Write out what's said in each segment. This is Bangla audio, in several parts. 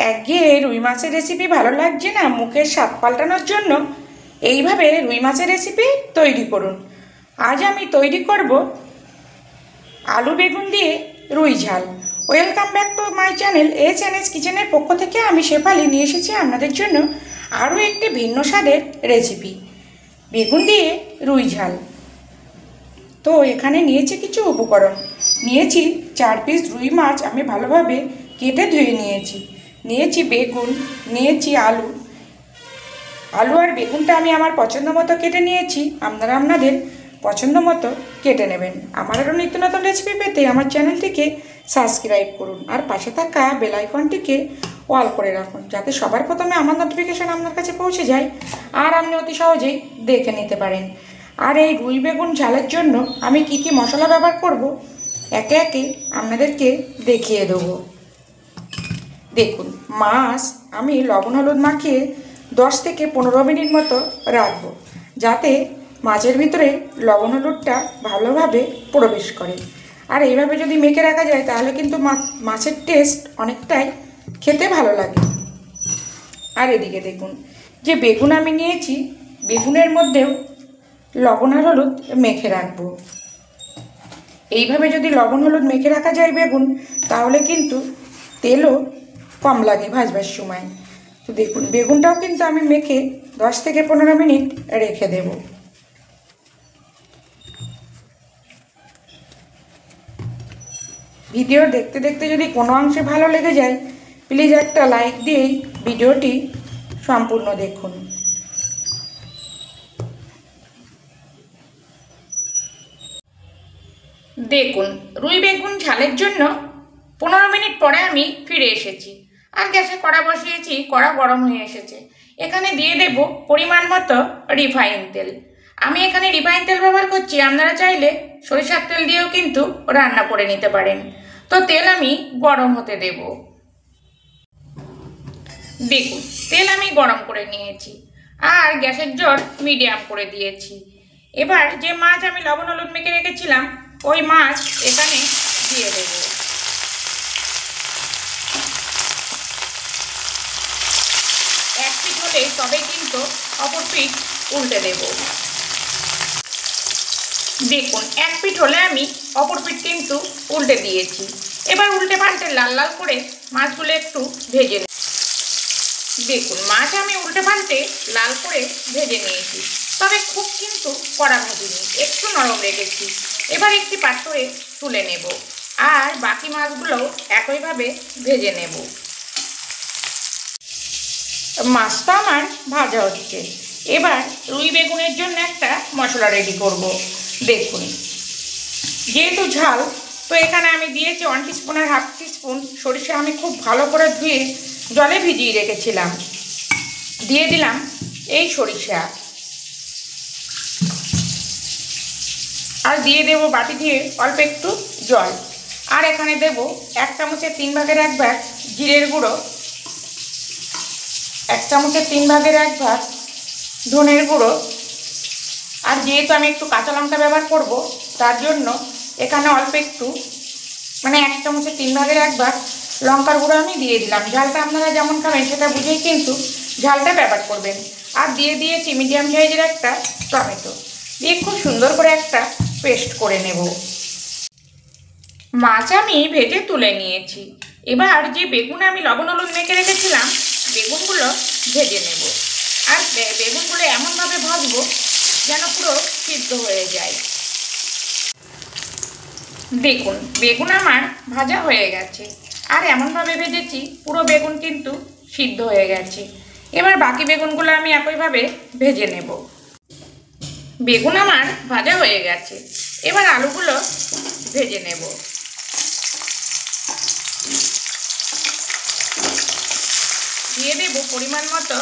একঘেয়ে রুই মাছের রেসিপি ভালো লাগছে না, মুখের স্বাদ পাল্টানোর জন্য এইভাবে রুই মাছের রেসিপি তৈরি করুন। আজ আমি তৈরি করব আলু বেগুন দিয়ে রুই ঝাল। Welcome back to my channel S কিচেনের পক্ষ থেকে আমি শেফালি নিয়ে এসেছি আপনাদের জন্য আরও একটি ভিন্ন স্বাদের রেসিপি, বেগুন দিয়ে রুই ঝাল। তো এখানে নিয়েছি কিছু উপকরণ। নিয়েছি 4 পিস রুই মাছ, আমি ভালোভাবে কেটে ধুয়ে নিয়েছি। নিয়েছি বেগুন, নিয়েছি আলু আর বেগুনটা আমি আমার পছন্দ মতো কেটে নিয়েছি। আপনারা আপনাদের পছন্দ মতো কেটে নেবেন। আমার আরও নিত্য নতুন রেসিপি পেতে আমার চ্যানেলটিকে সাবস্ক্রাইব করুন আর পাশে থাকা বেল আইকনটিকে অল করে রাখুন, যাতে সবার প্রথমে আমার নোটিফিকেশান আপনার কাছে পৌঁছে যায় আর আপনি অতি সহজেই দেখে নিতে পারেন। আর এই রুই বেগুন ঝালের জন্য আমি কি কি মশলা ব্যবহার করব একে একে আপনাদেরকে দেখিয়ে দেবো। দেখুন, মাছ আমি লবণ হলুদ মাখিয়ে 10 থেকে 15 মিনিট মতো রাখবো, যাতে মাছের ভিতরে লবণ হলুদটা ভালোভাবে প্রবেশ করে। আর এইভাবে যদি মেখে রাখা যায় তাহলে কিন্তু মাছের টেস্ট অনেকটাই খেতে ভালো লাগে। আর এদিকে দেখুন, যে বেগুন আমি নিয়েছি, বেগুনের মধ্যেও লবণ আর হলুদ মেখে রাখবো। এইভাবে যদি লবণ হলুদ মেখে রাখা যায় বেগুন, তাহলে কিন্তু তেলও কম লাগে ভাজবার সময়। তো দেখুন, বেগুনটাও কিন্তু আমি মেখে 10 থেকে 15 মিনিট রেখে দেব। ভিডিও দেখতে দেখতে যদি কোনো অংশে ভালো লেগে যায়, প্লিজ একটা লাইক দিয়েই ভিডিওটি সম্পূর্ণ দেখুন। দেখুন, রুই বেগুন ঝালের জন্য 15 মিনিট পরে আমি ফিরে এসেছি। আর গ্যাসে কড়া বসিয়েছি, কড়া গরম হয়ে এসেছে। এখানে দিয়ে দেব পরিমাণ মতো রিফাইন তেল। আমি এখানে রিফাইন তেল ব্যবহার করছি, আপনারা চাইলে সরিষার তেল দিয়েও কিন্তু রান্না করে নিতে পারেন। তো তেল আমি গরম হতে দেব। দেখুন, তেল আমি গরম করে নিয়েছি আর গ্যাসের জল মিডিয়াম করে দিয়েছি। এবার যে মাছ আমি লবণ হলুদ মেখে রেখেছিলাম, ওই মাছ এখানে দিয়ে দেব। এক পিঠ হলে তবে কিন্তু অপর পিঠ উল্টে দেব। দেখুন, এক পিঠ হলে আমি অপর পিঠ কিন্তু উল্টে দিয়েছি। এবার উল্টে পাল্টে লাল লাল করে মাছগুলো একটু ভেজে নেব। দেখুন, মাছ আমি উল্টে পাল্টে লাল করে ভেজে নিয়েছি, তবে খুব কিন্তু কড়া ভাজিনি, একটু নরম রেখেছি। এবার একটি পাত্রে তুলে নেব আর বাকি মাছগুলো একইভাবে ভেজে নেব। মাছটা আমার ভাজা হচ্ছে। এবার রুই বেগুনের জন্য একটা মশলা রেডি করব। দেখুন, যেহেতু ঝাল, তো এখানে আমি দিয়েছি 1 টিস্পুন আর 1/2 টিস্পুন সরিষা। আমি খুব ভালো করে ধুয়ে জলে ভিজিয়ে রেখেছিলাম। দিয়ে দিলাম এই সরিষা আর দিয়ে দেব বাটি দিয়ে অল্প একটু জল। আর এখানে দেব 1 চামচের 3 ভাগের 1 ভাগ জিরের গুঁড়ো, 1 চামচের 3 ভাগের 1 ভাগ ধনের গুঁড়ো। আর যেহেতু আমি একটু কাঁচা লঙ্কা ব্যবহার করব, তার জন্য এখানে অল্প একটু 1 চামচের 3 ভাগের 1 ভাগ লঙ্কার গুঁড়ো আমি দিয়ে দিলাম। ঝালটা আপনারা যেমন খাবেন সেটা বুঝেই কিন্তু ঝালটা ব্যবহার করবেন। আর দিয়ে দিয়েছি মিডিয়াম সাইজের একটা টমেটো, দিয়ে খুব সুন্দর করে একটা পেস্ট করে নেব। মাছ আমি ভেজে তুলে নিয়েছি। এবার যে বেগুন আমি লবণ হলুদ মেখে রেখেছিলাম, বেগুনগুলো ভেজে নেব। আর বেগুনগুলো এমনভাবে ভাজবো যেন পুরো সিদ্ধ হয়ে যায়। দেখুন, বেগুন আমার ভাজা হয়ে গেছে আর এমনভাবে ভেজেছি পুরো বেগুন কিন্তু সিদ্ধ হয়ে গেছে। এবার বাকি বেগুনগুলো আমি একইভাবে ভেজে নেব। বেগুন আমার ভাজা হয়ে গেছে। এবার আলুগুলো ভেজে নেব। দিয়ে দেব পরিমাণ মতো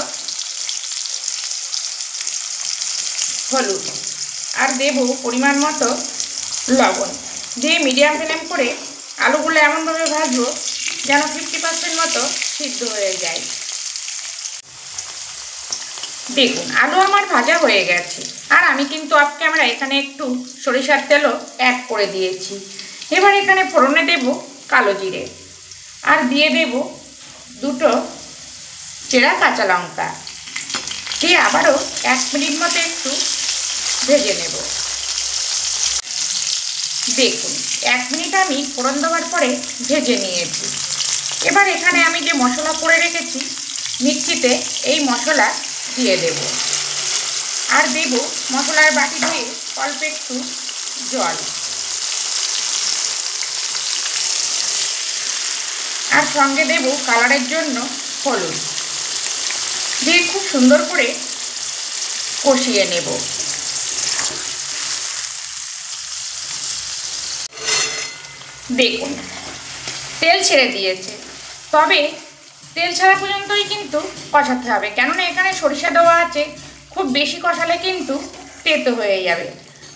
হলুদ আর দেব পরিমাণ মতো লবণ। দিয়ে মিডিয়াম ফ্লেম করে আলুগুলো এমনভাবে ভাজবো যেন 50% মতো সিদ্ধ হয়ে যায়। দেখুন, আলু আমার ভাজা হয়ে গেছে আর আমি কিন্তু অফ ক্যামেরা এখানে একটু সরিষার তেলও অ্যাড করে দিয়েছি। এবার এখানে ফোড়নে দেব কালো জিরে আর দিয়ে দেব দুটো চেরা কাঁচা লঙ্কা দিয়ে আবারও 1 মিনিট মতো একটু ভেজে নেব। দেখুন 1 মিনিট আমি ফোড়ন দেওয়ার পরে ভেজে নিয়েছি। এবার এখানে আমি যে মশলা করে রেখেছি মিক্সিতে, এই মশলা দিয়ে দেব। আর দেব মশলার বাটি ধুয়ে অল্প একটু জল, আর সঙ্গে দেব কালারের জন্য হলুদ দিয়ে খুব সুন্দর করে কষিয়ে নেব। দেখুন তেল ছেড়ে দিয়েছে, তবে তেল ছাড়া পর্যন্তই কিন্তু কষাতে হবে, কেননা এখানে সরিষা দেওয়া আছে। খুব বেশি কষালে কিন্তু তেতো হয়ে যাবে।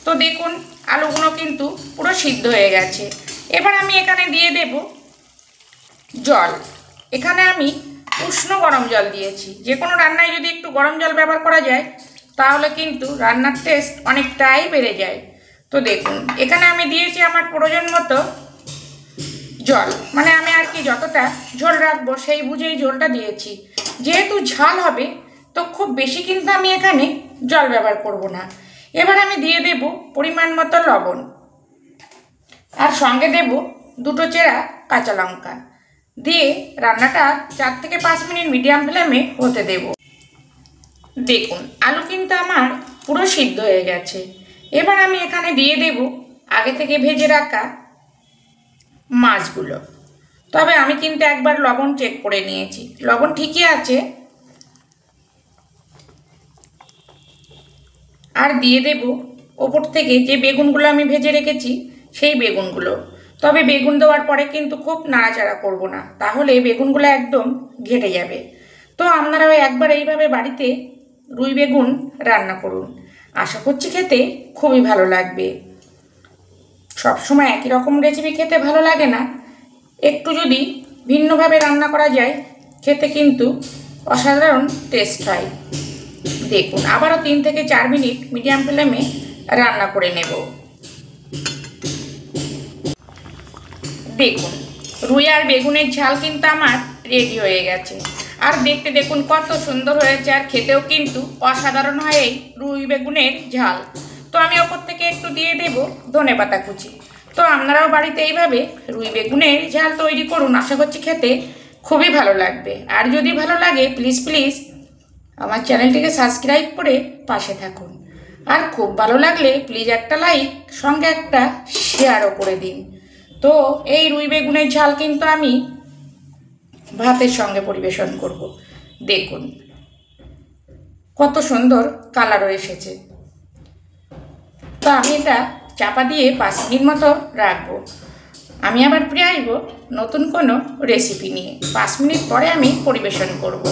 তো দেখুন আলুগুলো কিন্তু পুরো সিদ্ধ হয়ে গেছে। এবার আমি এখানে দিয়ে দেব জল। এখানে আমি উষ্ণ গরম জল দিয়েছি। যে কোনো রান্নায় যদি একটু গরম জল ব্যবহার করা যায় তাহলে কিন্তু রান্নার টেস্ট অনেকটাই বেড়ে যায়। তো দেখুন এখানে আমি দিয়েছি আমার প্রয়োজন মতো জল, মানে আমি আর কি যতটা ঝোল রাখবো সেই বুঝেই ঝোলটা দিয়েছি। যেহেতু ঝাল হবে তো খুব বেশি কিন্তু আমি এখানে জল ব্যবহার করব না। এবার আমি দিয়ে দেব পরিমাণ মতো লবণ, আর সঙ্গে দেব দুটো চেরা কাঁচা লঙ্কা দিয়ে রান্নাটা 4 থেকে 5 মিনিট মিডিয়াম ফ্লেমে হতে দেব। দেখুন আলু কিন্তু আমার পুরো সিদ্ধ হয়ে গেছে। এবার আমি এখানে দিয়ে দেব আগে থেকে ভেজে রাখা মাছগুলো। তবে আমি কিন্তু একবার লবণ চেক করে নিয়েছি, লবণ ঠিকই আছে। আর দিয়ে দেব ওপর থেকে যে বেগুনগুলো আমি ভেজে রেখেছি সেই বেগুনগুলো। তবে বেগুন দেওয়ার পরে কিন্তু খুব নাড়াচাড়া করব না, তাহলে বেগুনগুলো একদম ঘেটে যাবে। তো আপনারাও একবার এইভাবে বাড়িতে রুই বেগুন রান্না করুন, আশা করছি খেতে খুবই ভালো লাগবে। সবসময় একই রকম রেসিপি খেতে ভালো লাগে না, একটু যদি ভিন্নভাবে রান্না করা যায় খেতে কিন্তু অসাধারণ টেস্ট হয়। দেখুন আবারও 3 থেকে 4 মিনিট মিডিয়াম ফ্লেমে রান্না করে নেব। দেখুন রুই আর বেগুনের ঝাল কিন্তু আমার রেডি হয়ে গেছে। আর দেখতে দেখুন কত সুন্দর হয়েছে, আর খেতেও কিন্তু অসাধারণ হয় এই রুই বেগুনের ঝাল। তো আমি ওপর থেকে একটু দিয়ে দেব ধনেপাতা কুচি। তো আপনারাও বাড়িতে এইভাবে রুই বেগুনের ঝাল তৈরি করুন, আশা করছি খেতে খুবই ভালো লাগবে। আর যদি ভালো লাগে প্লিজ প্লিজ আমার চ্যানেলটিকে সাবস্ক্রাইব করে পাশে থাকুন। আর খুব ভালো লাগলে প্লিজ একটা লাইক, সঙ্গে একটা শেয়ারও করে দিন। তো এই রুই বেগুনের ঝাল কিন্তু আমি ভাতের সঙ্গে পরিবেশন করব। দেখুন কত সুন্দর কালারও এসেছে। তো আমি এটা চাপা দিয়ে 5 মিনিট মতো রাখবো। আমি আবার ফিরে আসবো নতুন কোনো রেসিপি নিয়ে। 5 মিনিট পরে আমি পরিবেশন করব।